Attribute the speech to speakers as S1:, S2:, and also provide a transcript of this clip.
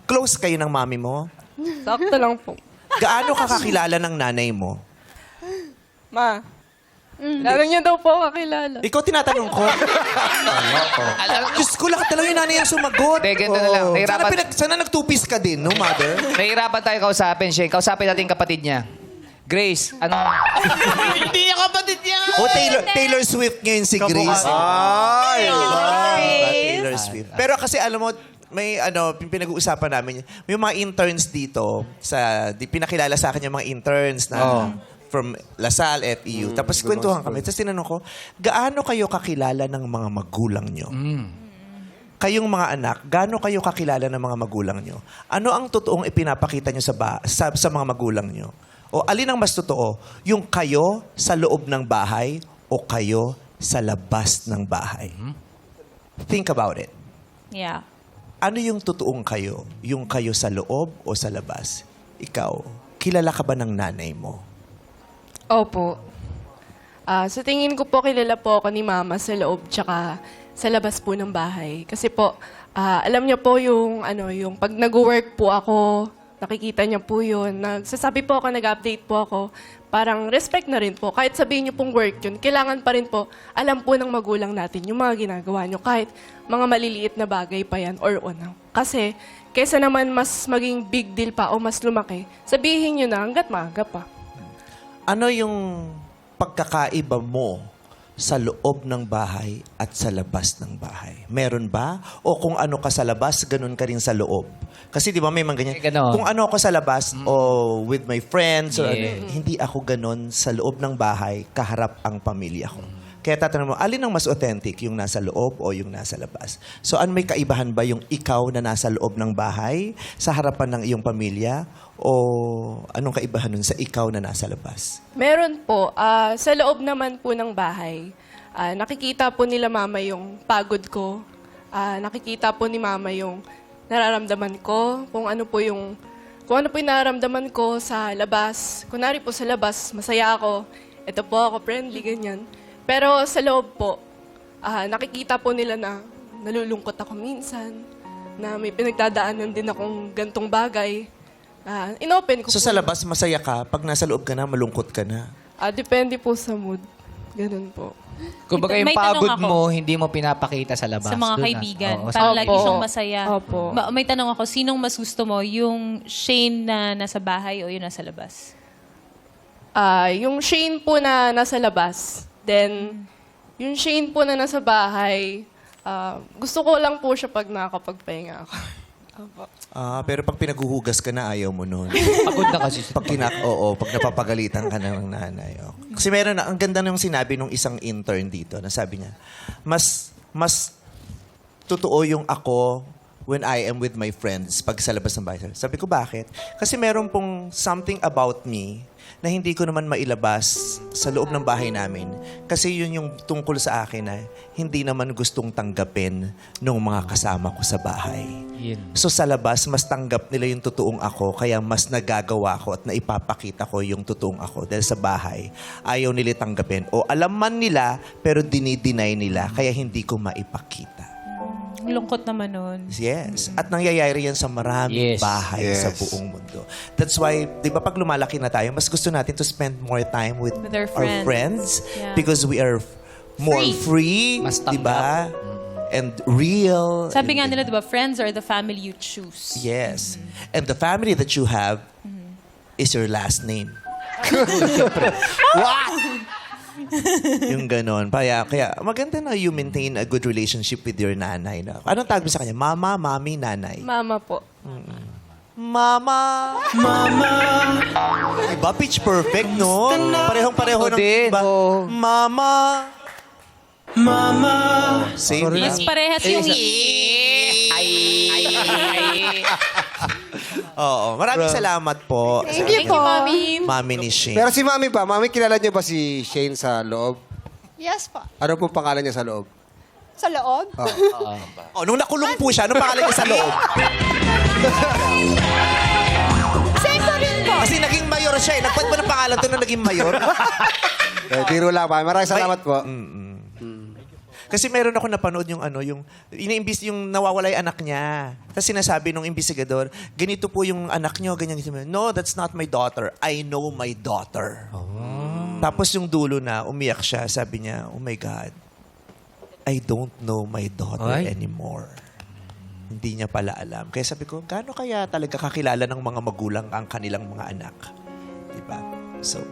S1: Close kayo ng mami mo?
S2: Sakto lang po.
S1: Gaano ka kakilala ng nanay mo?
S2: Ma, lalo niya daw po kakilala.
S1: Ikaw tinatanong ko. Diyos ko, lahat talaga yung nanay ang sumagot.
S3: Hindi, ganito na lang.
S1: Oo.
S3: Nahirapan-
S1: Sana nagtupis ka din, no, mother?
S3: Nahihirapan tayo kausapin, Shane. Kausapin natin yung kapatid niya. Grace, ano?
S4: Hindi niya kapatid niya.
S1: O, Taylor Swift ngayon si Grace.
S5: Ay!
S1: Taylor Swift. Pero kasi alam mo, may pinag-uusapan namin, may mga interns dito, pinakilala sa akin yung mga interns na from LaSalle, FEU. Tapos kwentuhan kami. Tapos tinanong ko, gaano kayo kakilala ng mga magulang nyo? Kayong mga anak, gaano kayo kakilala ng mga magulang nyo? Ano ang totoong ipinapakita nyo sa mga magulang nyo? O alin ang mas totoo? Yung kayo sa loob ng bahay o kayo sa labas ng bahay? Think about it.
S6: Yeah.
S1: Ano yung totoong kayo? Yung kayo sa loob o sa labas? Ikaw, kilala ka ba ng nanay mo?
S2: Opo. Sa tingin ko po, kilala po ako ni Mama sa loob tsaka sa labas po ng bahay. Kasi po, alam niyo po yung pag nag-work po ako, nakikita niya po yun. Nagsasabi po ako, nag-update po ako. Parang respect na rin po. Kahit sabihin niyo pong work yun, kailangan pa rin po, alam po ng magulang natin yung mga ginagawa niyo. Kahit mga maliliit na bagay pa yan or ano. Kasi, kesa naman mas maging big deal pa o mas lumaki, sabihin niyo na hanggat maaga pa.
S1: Ano yung pagkakaiba mo sa loob ng bahay at sa labas ng bahay? Meron ba? O kung ano ka sa labas, ganun ka rin sa loob? Kasi di ba may mga ganyan.
S3: Ganon.
S1: Kung ano ako sa labas o with my friends, or
S3: Yeah.
S1: hindi ako ganun sa loob ng bahay, kaharap ang pamilya ko. Kaya tatanong mo, alin ang mas authentic? Yung nasa loob o yung nasa labas? So, may kaibahan ba yung ikaw na nasa loob ng bahay sa harapan ng iyong pamilya? O anong kaibahan nun sa ikaw na nasa labas?
S2: Meron po. Sa loob naman po ng bahay, nakikita po nila Mama yung pagod ko. Nakikita po ni Mama yung nararamdaman ko, kung ano po yung nararamdaman ko sa labas. Kunwari po sa labas, masaya ako. Ito po ako, friendly, ganyan. Pero sa loob po, nakikita po nila na nalulungkot ako minsan, na may pinagdadaanan din akong gantong bagay. Inopen ko
S1: So
S2: po.
S1: sa labas, masaya ka. Pag nasa loob ka na, malungkot ka na.
S2: Depende po sa mood. Ganun po.
S3: Kung baga yung
S6: May tanong
S3: pagod
S6: ako.
S3: mo, hindi mo pinapakita sa labas.
S6: Sa mga
S3: Doon na.
S6: kaibigan.
S3: Oo,
S6: Para
S2: Opo.
S6: lagi siyang masaya.
S2: Opo.
S6: May tanong ako, sinong mas gusto mo? Yung Shane na nasa bahay o yung nasa labas?
S2: Yung Shane po na nasa labas. Then, yung Shane po na nasa bahay, gusto ko lang po siya pag nakakapagpahinga ako. Opo.
S1: Pero pag pinaghuhugas ka na, ayaw mo nun.
S3: Pagod na kasi.
S1: Pag pag napapagalitan ka na ng nanay. Oh. Kasi meron na, ang ganda nung sinabi nung isang intern dito, na sabi niya, mas totoo yung ako when I am with my friends pag sa labas ng bahay. Sabi ko, bakit? Kasi meron pong something about me na hindi ko naman mailabas sa loob ng bahay namin. Kasi yun yung tungkol sa akin na hindi naman gustong tanggapin ng mga kasama ko sa bahay.
S3: Yun.
S1: So sa labas, mas tanggap nila yung totoong ako, kaya mas nagagawa ko at naipapakita ko yung totoong ako. Dahil sa bahay, ayaw nila tanggapin. O alam man nila, pero dinideny nila, kaya hindi ko maipakita.
S6: Ang lungkot naman nun.
S1: Yes. At nangyayari yan sa maraming
S3: Yes.
S1: bahay sa buong mundo. That's why, di ba pag lumalaki na tayo, mas gusto natin to spend more time with
S6: With our
S1: our friends
S6: Yeah.
S1: because we are more free,
S3: Mas
S1: di ba? And real.
S6: Sabi nga
S1: And-
S6: nila, di ba, friends are the family you choose.
S1: Yes. And the family that you have is your last name. Yung ganon. Kaya maganda na you maintain a good relationship with your nanay. No? Anong tawag mo sa kanya? Mama, mami, nanay.
S2: Mama po.
S1: Mama. Mama. Diba? Pitch perfect, no? Parehong-pareho
S3: Ako
S1: ng
S3: din,
S1: iba.
S3: oo.
S1: Mama. Mama. Same lang.
S6: Mas parehas yung...
S1: Oo. Maraming salamat po.
S2: Thank you po. Mami.
S1: Mami ni Shane.
S5: Pero si Mami pa, Mami, kilala niyo ba si Shane sa loob?
S7: Yes po.
S5: Ano pong pangalan niya sa loob?
S7: Sa loob?
S1: Oh, nung nakulong po siya, anong pangalan niya sa loob?
S7: Same pa rin po.
S1: Kasi naging mayor siya eh. Nagpat ba ng pangalan to nung naging mayor?
S5: Biro lang pa. Maraming salamat po.
S1: Kasi meron ako napanood yung yung nawawala yung anak niya. Tapos sinasabi nung investigador, ganito po yung anak niyo, ganyan. No, that's not my daughter. I know my daughter. Tapos yung dulo na, umiyak siya. Sabi niya, oh my God, I don't know my daughter anymore. Hindi niya pala alam. Kaya sabi ko, gaano kaya talaga kakilala ng mga magulang ang kanilang mga anak? Diba? So,